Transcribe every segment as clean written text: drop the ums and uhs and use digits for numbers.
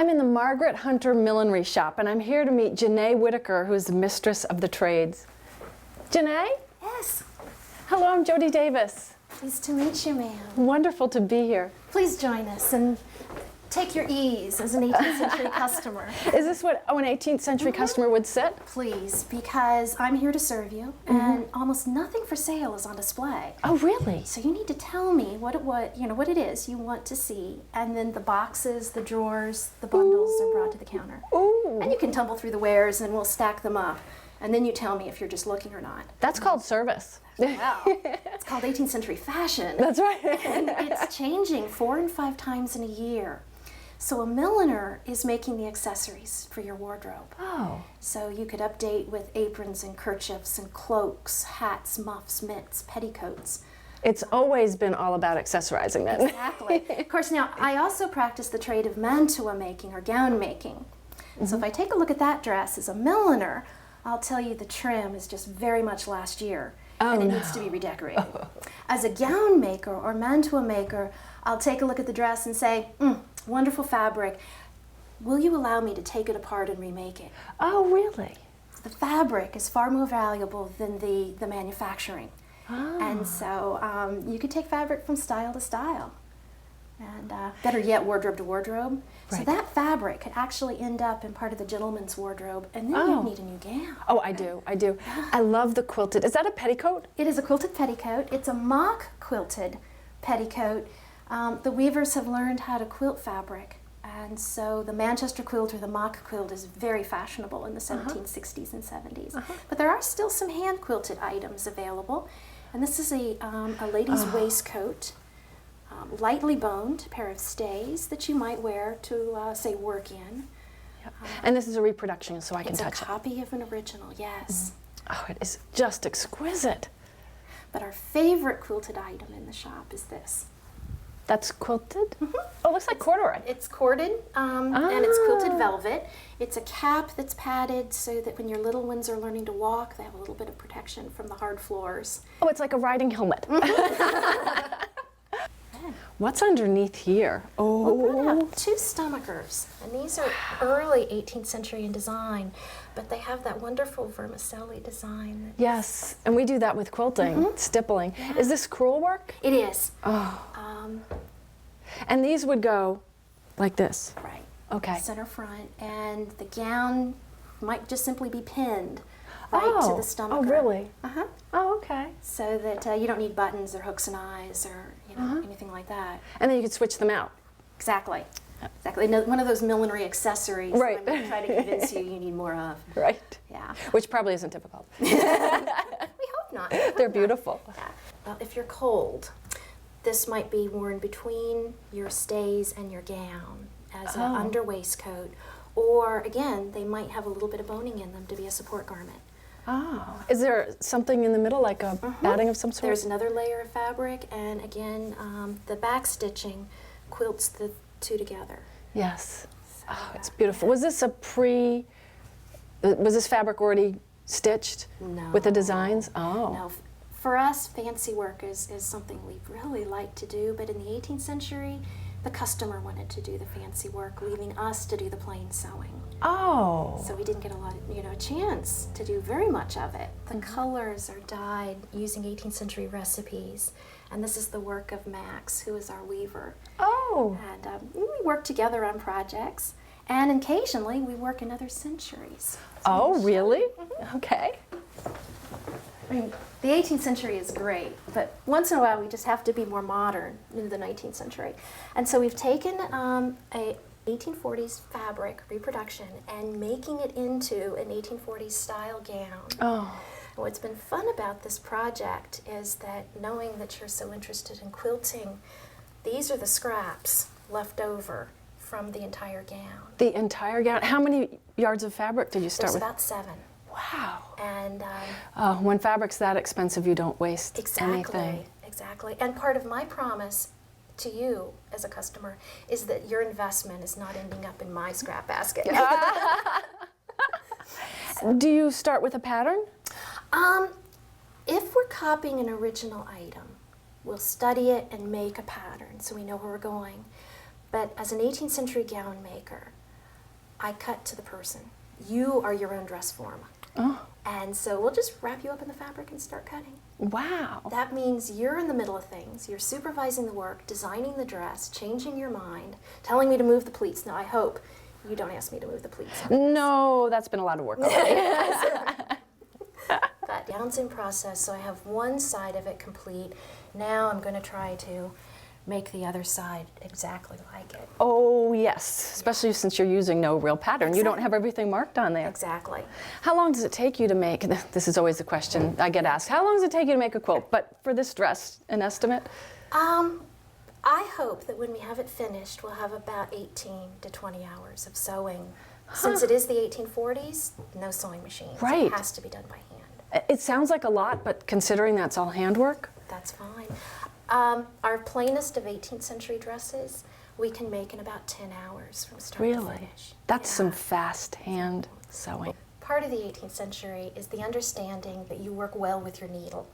I'm in the Margaret Hunter Millinery shop, and I'm here to meet Janae Whitaker, who is the mistress of the trades. Janae? Yes. Hello, I'm Jodie Davis. Pleased to meet you, ma'am. Wonderful to be here. Please join us and take your ease as an 18th century customer. Is this what an 18th century customer would sit? Please, because I'm here to serve you, and almost nothing for sale is on display. Oh, really? So you need to tell me what it is you want to see, and then the boxes, the drawers, the bundles are brought to the counter. Ooh. And you can tumble through the wares, and we'll stack them up, and then you tell me if you're just looking or not. That's called service. Wow. It's called 18th century fashion. That's right. And it's changing 4 and 5 times in a year. So a milliner is making the accessories for your wardrobe. Oh. So you could update with aprons and kerchiefs and cloaks, hats, muffs, mitts, petticoats. It's always been all about accessorizing then. Exactly. Of course, now I also practice the trade of mantua making or gown making. So if I take a look at that dress as a milliner, I'll tell you the trim is just very much last year. And it needs to be redecorated. As a gown maker or mantua maker, I'll take a look at the dress and say, wonderful fabric. Will you allow me to take it apart and remake it? Oh, really? The fabric is far more valuable than the manufacturing. Oh. And so you could take fabric from style to style. And better yet, wardrobe to wardrobe. Right. So that fabric could actually end up in part of the gentleman's wardrobe, and then you'd need a new gown. Oh, I do. I love the quilted. Is that a petticoat? It is a quilted petticoat. It's a mock quilted petticoat. The weavers have learned how to quilt fabric, and so the Manchester quilt or the mock quilt is very fashionable in the 1760s and 70s. But there are still some hand quilted items available, and this is a lady's waistcoat. Lightly boned pair of stays that you might wear to, say, work in. Yep. And this is a reproduction, so I can touch it. It's a copy of an original, yes. Oh, it is just exquisite. But our favorite quilted item in the shop is this. That's quilted? Oh, it looks like corduroy. It's corded, and it's quilted velvet. It's a cap that's padded so that when your little ones are learning to walk, they have a little bit of protection from the hard floors. Oh, it's like a riding helmet. What's underneath here? Oh, 2 stomachers, and these are early 18th century in design, but they have that wonderful vermicelli design. Yes, and we do that with quilting, stippling. Yeah. Is this crewel work? It is. Oh. And these would go like this? Right. Okay. Center front, and the gown might just simply be pinned right to the stomacher. Oh, really? Uh-huh. Oh, okay. So that you don't need buttons or hooks and eyes or anything like that. And then you could switch them out. Exactly. Exactly. No, one of those millinery accessories Right. I'm going to try to convince you need more of. Right. Yeah. Which probably isn't difficult. We hope not. They're beautiful. Yeah. Well, if you're cold, this might be worn between your stays and your gown as an under waistcoat, or again, they might have a little bit of boning in them to be a support garment. Oh. Is there something in the middle, like a batting of some sort? There's another layer of fabric, and again, the back stitching quilts the two together. Yes. Oh, it's beautiful. Was this was this fabric already stitched? No. With the designs? Oh. No. For us, fancy work is something we really like to do, but in the 18th century, the customer wanted to do the fancy work, leaving us to do the plain sewing. Oh. So we didn't get a lot of, chance to do very much of it. The colors are dyed using 18th century recipes, and this is the work of Max, who is our weaver. Oh. And we work together on projects, and occasionally we work in other centuries. Oh, really? Okay. I mean, the 18th century is great, but once in a while we just have to be more modern in the 19th century. And so we've taken a 1840s fabric reproduction and making it into an 1840s style gown. Oh. And what's been fun about this project is that knowing that you're so interested in quilting, these are the scraps left over from the entire gown. The entire gown? How many yards of fabric did you start with? There's about 7. Wow. And when fabric's that expensive, you don't waste exactly, anything. Exactly. And part of my promise to you as a customer is that your investment is not ending up in my scrap basket. Do you start with a pattern? If we're copying an original item, we'll study it and make a pattern so we know where we're going. But as an 18th century gown maker, I cut to the person. You are your own dress form. Oh, And so we'll just wrap you up in the fabric and start cutting. wow. That means you're in the middle of things. You're supervising the work, designing the dress, changing your mind, telling me to move the pleats. Now, I hope you don't ask me to move the pleats. No, that's been a lot of work already. But balancing process, so I have one side of it complete. Now I'm going to try to make the other side exactly like it. Oh, yes, especially since you're using no real pattern. You don't Exactly. have everything marked on there. Exactly. How long does it take you to make, this is always the question I get asked, how long does it take you to make a quilt? But for this dress, an estimate? I hope that when we have it finished, we'll have about 18 to 20 hours of sewing. Since it is the 1840s, no sewing machines. Right. It has to be done by hand. It sounds like a lot, but considering that's all handwork? That's fine. Our plainest of 18th century dresses, we can make in about 10 hours from start to Really? finish. That's Yeah. some fast hand sewing. Part of the 18th century is the understanding that you work well with your needle.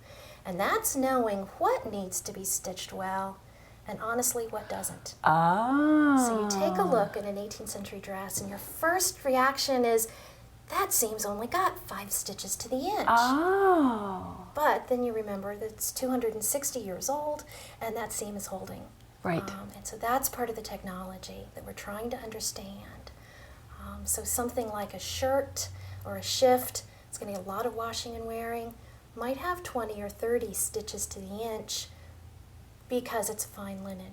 And that's knowing what needs to be stitched well and honestly what doesn't. Ah. So you take a look at an 18th century dress and your first reaction is, that seam's only got 5 stitches to the inch. Oh. But then you remember that it's 260 years old and that seam is holding. Right. And so that's part of the technology that we're trying to understand. So something like a shirt or a shift, it's going to need a lot of washing and wearing, might have 20 or 30 stitches to the inch because it's fine linen.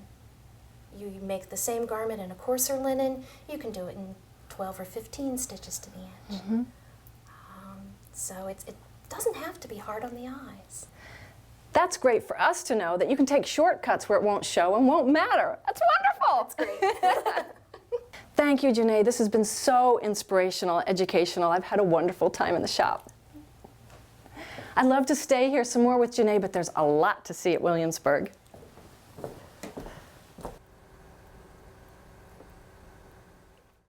You make the same garment in a coarser linen, you can do it in 12 or 15 stitches to the inch. Mm-hmm. So it doesn't have to be hard on the eyes. That's great for us to know that you can take shortcuts where it won't show and won't matter. That's wonderful. That's great. Thank you, Janae. This has been so inspirational, educational. I've had a wonderful time in the shop. I'd love to stay here some more with Janae, but there's a lot to see at Williamsburg.